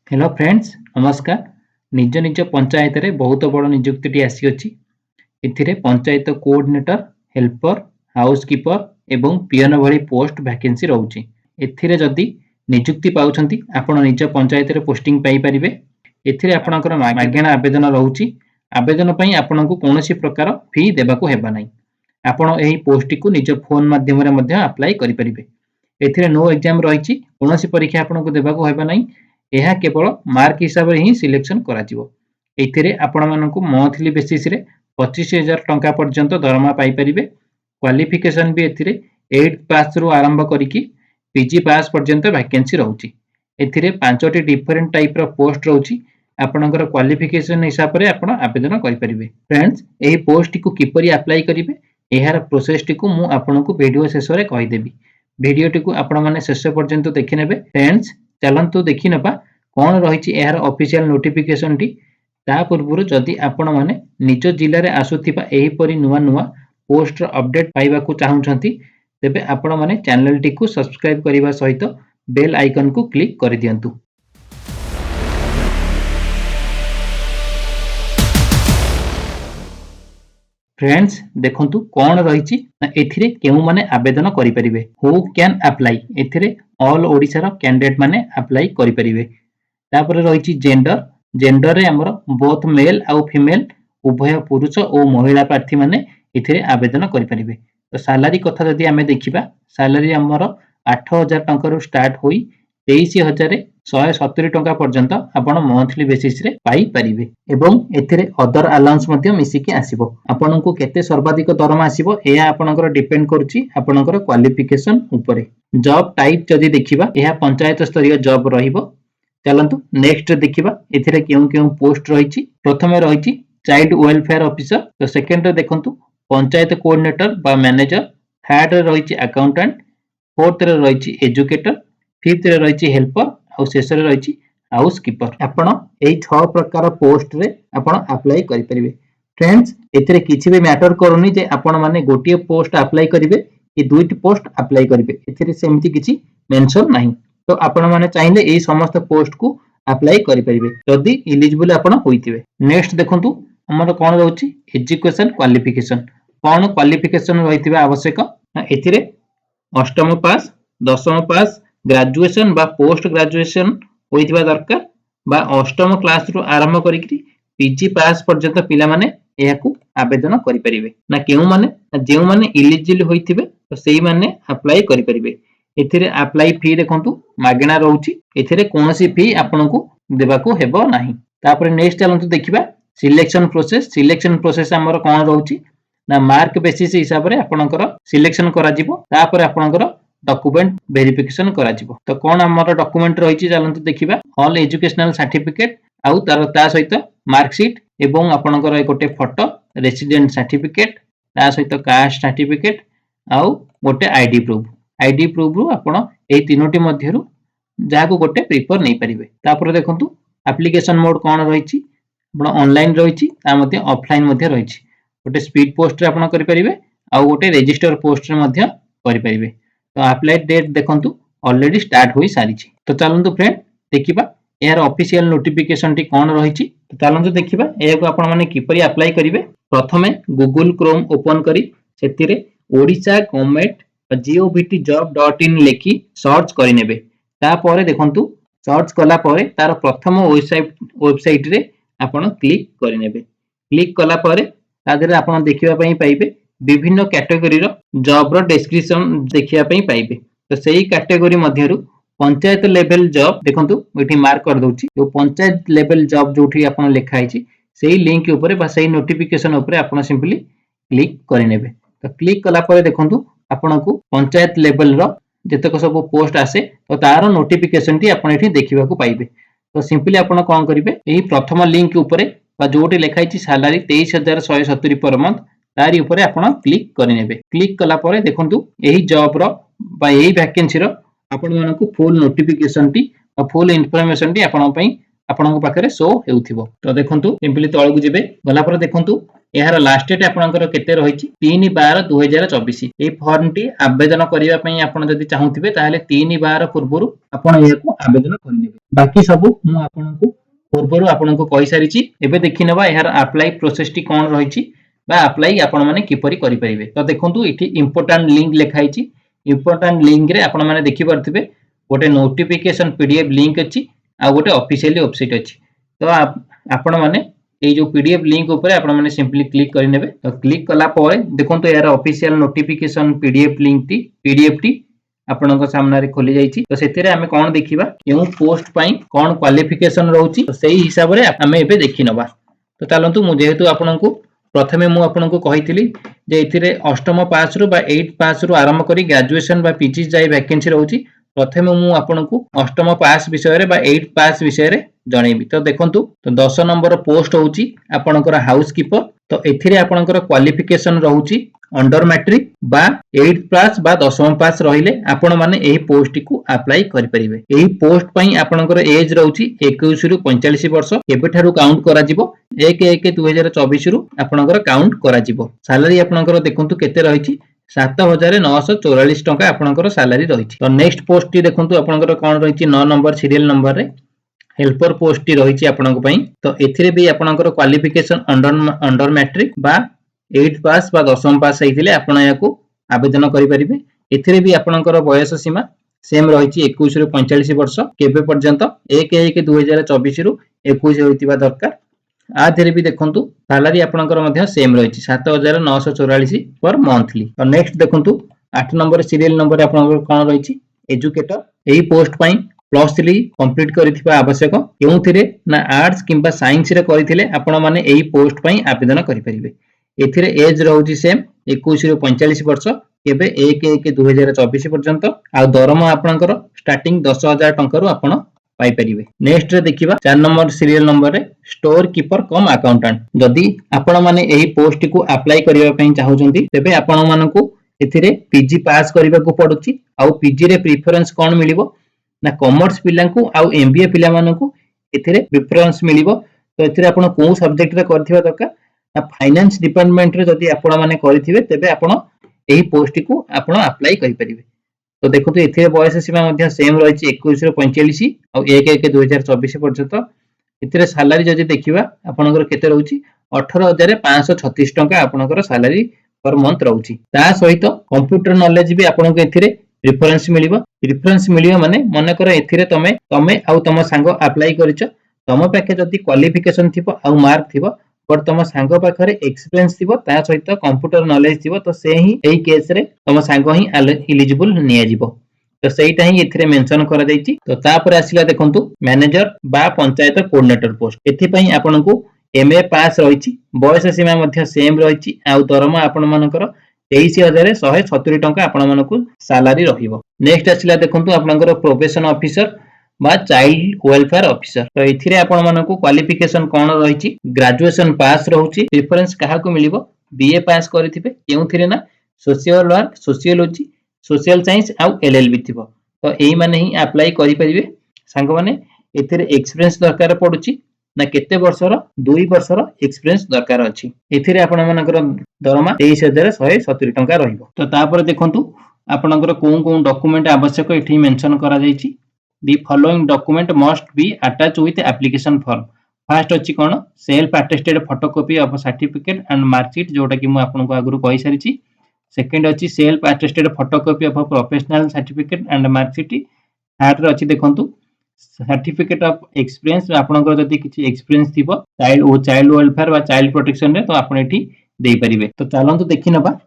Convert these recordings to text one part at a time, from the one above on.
Hello friends नमस्कार। निज निज पंचायत रे बहुत बड़ नियुक्ति आसी अछि। एथिरे पंचायत कोऑर्डिनेटर, हेल्पर, हाउसकीपर एवं पियन भली पोस्ट वैकेंसी रहउची। एथिरे जदि नियुक्ति पाउछंती आपण निज पंचायत रे पोस्टिंग पाई परिबे। एथिरे आपणकर मागेणा आवेदन रहउची। आवेदन पई आपणकु कोनोसी प्रकार फी देबाकू हेबा नै। आपण एही पोस्ट को निज फोन माध्यम रे मध्ये अप्लाई करि परिबे। एथिरे नो एग्जाम रहिची, कोनोसी परीक्षा आपणकु देबाकू हेबा नै। ଏହା କେବଳ ମାର୍କ ହିସାବରେ ହିଁ ସିଲେକ୍ସନ କରାଯିବ। ଏଥିରେ ଆପଣମାନଙ୍କୁ ମନ୍ଥଲି ବେସିସରେ 25,000 ଟଙ୍କା ପର୍ଯ୍ୟନ୍ତ ଦରମା ପାଇପାରିବେ। କ୍ୱାଲିଫିକେସନ ବି ଏଥିରେ 8th ପାସ୍ ରୁ ଆରମ୍ଭ କରିକି ପିଜି ପାସ୍ ପର୍ଯ୍ୟନ୍ତ ଭ୍ୟାକେନ୍ସି ରହୁଛି। ଏଥିରେ 5ଟି ଡିଫରେଣ୍ଟ ଟାଇପର ପୋଷ୍ଟ ରହୁଛି। ଆପଣଙ୍କର କ୍ୱାଲିଫିକେସନ ହିସାବରେ ଆପଣ ଆବେଦନ କରିପାରିବେ। ଫ୍ରେଣ୍ଡସ୍, ଏହି ପୋଷ୍ଟଟିକୁ କିପରି ଆପ୍ଲାଏ କରିବେ ଏହାର ପ୍ରୋସେସଟିକୁ ମୁଁ ଆପଣଙ୍କୁ ଭିଡ଼ିଓ ଶେଷରେ କହିଦେବି। ଭିଡ଼ିଓଟିକୁ ଆପଣମାନେ ଶେଷ ପର୍ଯ୍ୟନ୍ତ ଦେଖିନେବେ। ଫ୍ରେଣ୍ଡସ୍, ଚାଲନ୍ତୁ ଦେଖିନେବା कौन रही यार ऑफिशियल नोटिफिकेशन टी। ता पूर्व जदि आपण माने निज जिले में आसुथिबा एहीपरि नुआ नुआ पोस्ट अपडेट पाइबा को चाहूछंती तेबे आपण माने चैनल टी को सब्सक्राइब करिबा सहित बेल आइकन को क्लिक कर दियंतु। फ्रेंड्स देखंतु कौन रही एथिरे केउ माने आवेदन करि परिबे। हु कैन अप्लाई एथिरे ऑल ओडिसा रो कैंडिडेट माने अप्लाई करि परिबे। तापर रही जेंडर। जेंडर रे हमर बोथ मेल आउ फीमेल उभय पुरुष और महिला प्रार्थी माने इथिरे आवेदन करि परिबे। तो सैलरी कथा जदि हमें देखिबा, सैलरी हमर 8,000 टंका रु स्टार्ट होई 23,170 टंका पर्यंत आपण मंथली बेसिस रे पाई परिबे। एवं एथिरे अदर अलाउंस मध्ये मिसिकी आसीबो। आपनको केते सर्वाधिक दरमा आसीबो एहा आपनकर डिपेंड करूची आपनकर क्वालिफिकेशन ऊपरे। जॉब टाइप जदि देखिबा एहा पंचायत स्तरीय जॉब रहिबो। चलंतु नेक्स्ट देखिबा एथिरे केउ केउ पोस्ट रहिची। प्रथमे रहिची चाइल्ड वेलफेयर ऑफिसर। तो सेकंड रे देखंतु पंचायत कोऑर्डिनेटर बा मैनेजर। थर्ड रे रहिची अकाउंटेंट। फोर्थ रे रहिची एजुकेटर। फिफ्थ रे रहिची हेल्पर और शेष रे रहिची हाउसकीपर। आपण एई 6 प्रकार पोस्ट रे आपण अप्लाई करि परिबे। फ्रेंड्स, एथिरे किछि भी मैटर करूनी जे आपण माने गोटिए पोस्ट अप्लाई करिवे कि दुईटी पोस्ट अप्लाई करिवे। एथिरे सेमति किछि मेंशन नाही। तो आपण माने चाहिले एई समस्त पोस्ट को अप्लाई करि परिबे जदि एलिजिबल आपण होइतिबे। नेक्स्ट देखंतु हमर कोन रहउची एजुकेशन क्वालिफिकेशन। कोन क्वालिफिकेशन रहितिबा आवश्यक एथिरे अष्टम पास, दशम पास, ग्रेजुएशन बा पोस्ट ग्रेजुएशन होइतिबा दरकार बा अष्टम क्लास रु आरंभ करिकरी पीजी पास पर्यंत पिला माने एहाकू आवेदन करि परिबे। ना केउ माने जेउ माने एलिजिबल होइतिबे तो सेही माने अप्लाई करि परिबे। एथिरे अप्लाई फी देखंतु मागेणा रहउची। एथिरे कोनोसी फी आपनको देबाकू हेबो नाही। तापर नेक्स्ट चलंतु देखिबा सिलेक्शन प्रोसेस। सिलेक्शन प्रोसेस हमर कोन रहउची ना मार्क बेसिस हिसाब रे आपनकर सिलेक्शन करा जिवो। तापर आपनकर डॉक्यूमेंट वेरिफिकेशन करा जिवो। तो कोन हमर डॉक्यूमेंट रहिची चलंतु देखिबा ऑल एजुकेशनल सर्टिफिकेट आउ ता सहित मार्कशीट एवं आपनकर गोटे फोटो, रेसिडेंट सर्टिफिकेट ता सहित कास्ट सर्टिफिकेट आउ गोटे आईडी प्रूफ। आईडी प्रूफ रु आपण एई तीनोटी मध्यरु जाको गोटे प्रिफर नै परिबे। तापर देखंतु एप्लीकेशन मोड कोन रहिची आपण ऑनलाइन रहिची ता मध्ये ऑफलाइन मध्ये रहिची। गोटे स्पीड पोस्ट रे आपण करि परिबे आ गोटे रजिस्टर पोस्ट रे मध्ये करि परिबे। तो अप्लाई डेट देखंतु ऑलरेडी स्टार्ट होई सारिची। तो चलंतु फ्रेंड देखिबा यार ऑफिशियल नोटिफिकेशन टी कोन रहिची। तो चलंतु देखिबा एको आपण माने किपरि अप्लाई करिवे। प्रथमे गूगल क्रोम ओपन करी सेतिरे ओडिसा गवर्नमेंट govt.in लेखि सर्च करि नेबे। ता परे देखंतु सर्च कला परे तार प्रथम वेबसाइट रे आपण क्लिक करि नेबे। क्लिक कला परे ता देरे आपण देखिबा पई पाइबे विभिन्न कैटेगरी रो जॉब रो डिस्क्रिप्शन देखिबा पई पाइबे। तो सेही कैटेगरी मध्यरु पंचायत लेवल जॉब देखंतु एठी मार्क कर दोची। तो पंचायत लेवल जॉब जोठी आपण लेखा हिची सेही लिंक ऊपर बा सेही नोटिफिकेशन ऊपर आपण सिंपली क्लिक करि नेबे। तो क्लिक कला परे देखंतु आपनको पंचायत लेवल रो जतक सब पोस्ट आसे तो तार नोटिफिकेशन टी आपण एठी देखिबा को पाइबे। तो सिंपली आपण कोन करिवे एही प्रथम लिंक ऊपर बा जोटी लेखा हिची सैलरी 23,170 पर मंथ तारी ऊपर आपण क्लिक करि नेबे। क्लिक कला परे देखंतु एही जॉब रो बा एही वैकेंसी रो आपण मानको full notification T full information T आपण पई आपनक पाखरे शो हेउथिबो। तो देखंतु सिंपली तळकु जिवे गला पर देखंतु एहार लास्ट डेट आपनकर केते रहिछि 3/12/2024 ए फॉर्म टी आवेदन करिया पई आपण जदि चाहुथिबे ताहाले 3/12 पूर्वरु आपण एहाकु आवेदन करिनेबे। बाकी सब मु आपनकु पूर्वरु आपनकु कहि सारिछि। एबे देखिनबा एहार अप्लाई प्रोसेस टी कोन रहिछि बा अप्लाई आपण माने किपरि करि परिबे। तो देखंतु इठी इंपोर्टेंट लिंक लेखाइछि। इंपोर्टेंट लिंक रे आपण माने देखि परथिबे गोटे नोटिफिकेशन पीडीएफ लिंक अछि आ गोटे ऑफिशियली वेबसाइट अछि। तो आपण माने ए जो पीडीएफ लिंक ऊपर आपण माने सिंपली क्लिक करि नेबे। तो क्लिक कला परे देखंतु यार ऑफिशियल नोटिफिकेशन पीडीएफ लिंक टी पीडीएफ टी आपनक सामना रे खोली जाईछि। तो सेतिरे हमें कोन देखिबा केउ पोस्ट पई कोन क्वालिफिकेशन रहउछि तो सेही हिसाब रे हमें एबे देखिनबा। तो चलंतु मु जेहेतु आपनकु प्रथमे मु आपनकु कहितली जे एथिरे अष्टम पास रु बा 8 पास रु आरंभ करी ग्रेजुएशन बा पीजी जाई वैकेंसी रहउछि। प्रथमे मु आपनकु अष्टम पास विषय रे बा 8 पास विषय रे जणेबी। तो देखंतु तो 10 नंबर पोस्ट होउछि आपनकर हाउस कीपर। तो एथिरे आपनकर क्वालिफिकेशन रहउछि अंडर मैट्रिक बा 8 पास बा 10th पास रहिले आपण माने एही पोस्ट को अप्लाई करि परिबे। एही पोस्ट पई आपनकर एज रहउछि 21 रु 45 वर्ष। केबेठारु काउंट करा जिवो 1/1/2024 रु आपनकर काउंट करा जिवो। सैलरी आपनकर देखंतु केते रहिछि 7944 टंका आपनकर सैलरी रहिछि। तो नेक्स्ट पोस्ट टी देखंतु आपनकर कोन रहिछि 9 नंबर सीरियल नंबर रे हेल्पर पोस्ट टी रहिछि आपनक पई। तो एथिरे भी आपनकर क्वालिफिकेशन अंडर मैट्रिक बा 8 पास बा 10th पास हेइथिले आपण याकू आवेदन करि परिबे। एथिरे भी आपनकर बयस सीमा सेम रहिछि 21 रु 45 वर्ष। केबे पर्यंत 1/1/2024 रु 21 होइतिबा दरकार। आ धेरे भी देखंतु सैलरी आपनकर मध्य सेम रहिछि 7944 पर मंथली। तो नेक्स्ट देखंतु 8 नंबर सीरियल नंबर आपनकर कोन रहिछि एजुकेटर। एही पोस्ट पई +3 कंप्लीट करिथिबा आवश्यक। केउथिरे ना आर्ट्स किंबा साइंस रे करिथिले आपण माने एही पोस्ट पई आवेदन करि परिबे। एथिरे एज रहउछि सेम 21 रु 45 वर्ष। केबे 1/1/2024 पर्यंत आ दरमा आपनकर स्टार्टिंग 10000 टंका रु आपण पाई परिबे। नेक्स्ट रे देखिबा 4 नंबर सीरियल नंबर रे स्टोर कीपर कम अकाउंटेंट। जदि आपण माने एही पोस्ट को अप्लाई करिवा पई चाहुचंती तेबे आपण मानकु एथिरे पीजी पास करिवा को पडुची। आ पीजी रे प्रेफरेंस कोन मिलिबो ना कॉमर्स पिलांकु आ एमबीए पिला मानकु एथिरे प्रेफरेंस मिलिबो। तो एथिरे आपण को सब्जेक्ट रे करथिबा दरकार ना फाइनेंस डिपार्टमेंट रे जदि आपण माने करिथिबे तेबे आपण एही पोस्ट को आपण अप्लाई करि परिबे। तो देखंतु एथिरे बयस सीमा मध्य सेम रहिछि 21 रु 45 आ 1/1/2024 पर्यंत। एथिरे सैलरी जदि देखिबा आपनकर केते रहउछि 18536 टंका आपनकर सैलरी पर मंथ रहउछि। ता सहित कंप्यूटर नॉलेज भी आपनको एथिरे प्रेफरेंस मिलिबो। प्रेफरेंस मिलियो माने मने कर एथिरे तमे आ तम सांग अप्लाई करिछ तम पाखे जदि क्वालिफिकेशन थिबो आ मार्क थिबो पर तम सांग पाखरे एक्सपीरियंस थिबो ता सहित कंप्यूटर नॉलेज थिबो तो से ही एही केस रे तम सांग ही एलिजिबल निया जिवो। तो सेटा ही एथिरे मेंशन करा दैछि। तो तापर आसिला देखंतु मैनेजर बा पंचायत कोऑर्डिनेटर पोस्ट। एथि पई आपनको एमए पास रहिछि। बयस सीमा मध्य सेम रहिछि आ दरमा आपण मानकर 23170 टंका आपण मानकु सैलरी रहिबो। नेक्स्ट आसिला देखंतु आपनकर प्रोबेशन ऑफिसर बा चाइल्ड वेलफेयर ऑफिसर। तो एथिरे आपण मानकु क्वालिफिकेशन कोन रहिछि ग्रेजुएशन पास रहउछि। प्रेफरेंस काहा को मिलिबो बीए पास करिथिबे केउथिरे ना social work sociology social science आ एलएलबी थिबो। तो एही माने ही अप्लाई करि परिबे। सांग माने एथिरे एक्सपीरियंस दरकार पडुछि ना केते वर्षर 2 वर्षर एक्सपीरियंस दरकार अछि। एथिरे आपण मानकर दरमा 23170 टंका रहिबो। तो तापर देखंतु आपनकर कोन डॉक्यूमेंट आवश्यक एठी मेंशन करा जाईछि। The following document must be attached with application form. First अछि कोन self attested photocopy of certificate and marksheet जोटा कि मु आपनको आगु कहि सारिछि। सेकंड अछि self attested photocopy of professional certificate and marksheet. Third रे अछि देखंतु सर्टिफिकेट ऑफ एक्सपीरियंस आपनको जदि किछि एक्सपीरियंस थिबो चाइल्ड वेलफेयर बा चाइल्ड प्रोटेक्शन रे तो आपण एठी देई परिबे। तो चलंतु देखि नबा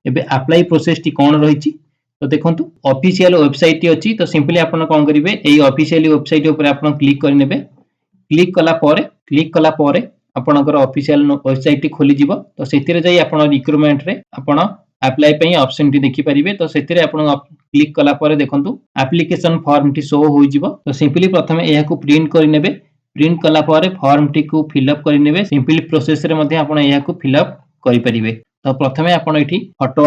एबे अप्लाई प्रोसेस टी कोन रहिछि। तो देखंतु ऑफिशियल वेबसाइट टी अछि। तो सिंपली आपण कोन करिवे एई ऑफिशियल वेबसाइट ऊपर आपण क्लिक करि नेबे। क्लिक कला परे आपणकर ऑफिशियल वेबसाइट टी खोली जिवो। तो सेतिरे जाई आपण रिक्रूटमेंट रे आपण अप्लाई पई ऑप्शन टी देखि परिबे। तो सेतिरे आपण क्लिक कला परे देखंतु एप्लीकेशन फॉर्म टी शो होई जिवो। तो सिंपली प्रथमे एहा को प्रिंट करि नेबे। प्रिंट कला परे फॉर्म टी को फिल अप करि नेबे। सिंपली प्रोसेस रे मध्ये आपण एहा को फिल अप करि परिबे। तो प्रथमे आपण एठी फोटो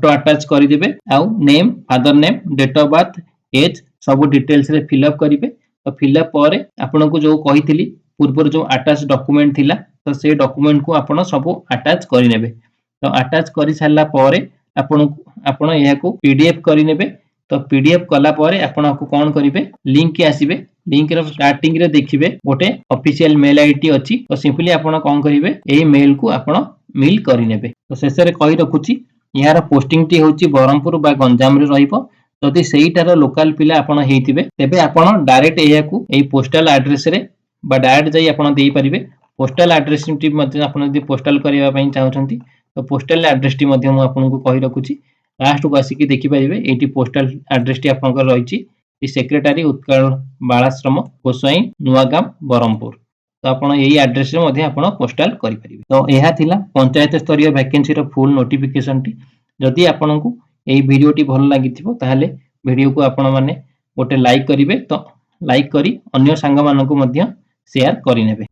अटैच करि देबे। आ name father name date of birth age सब डिटेल्स रे फिल अप करिवे। तो फिलअप पर आपको जो कही पूर्व जो अटैच डॉक्यूमेंट थिला तो से डॉक्यूमेंट को आपण सब अटैच करिनेबे। तो अटैच करि सारला परे आपण यहा को पीडीएफ करिनेबे। तो पीडीएफ कला परे आपण को कोन करिवे लिंक के आसीबे। लिंक रो स्टार्टिंग रे देखिबे गोटे ऑफिशियल मेल आईडी अछि। तो सिंपली आपण कोन करिवे एई मेल को आपण मेल करिनेबे। तो शेष रे कहि रखुची यार पोस्टिंग टी होची बरहमपुर बा गंजाम रे रहिबो। जदि सेईटार लोकल पिला आपण हेइतिबे तेबे आपण डायरेक्ट एया को एई पोस्टल एड्रेस रे बा डायरेक्ट जाई आपण देई परिबे। पोस्टल एड्रेस टी मध्ये आपण यदि पोस्टल करिवा पई चाहउछंती तो पोस्टल एड्रेस टी मध्ये मु आपनको कहि रखुची। लास्ट को आसी कि देखि परिबे एटी पोस्टल एड्रेस टी आपनकर रहिची सेक्रेटरी उत्कल बालाश्रम गोसाई नुआगाम बरहमपुर। तो आपण एई एड्रेस रे मध्ये आपण पोस्टल करि परिबे। तो एहा थिला पंचायत स्तरीय वैकेंसी रो फुल नोटिफिकेशन टी। जदि आपनको एई वीडियो टी भल लागिथिबो ताहाले वीडियो को आपण माने गोटे लाइक करिवे। तो लाइक करी अन्य सांग मानकु मध्ये शेयर करि नेबे।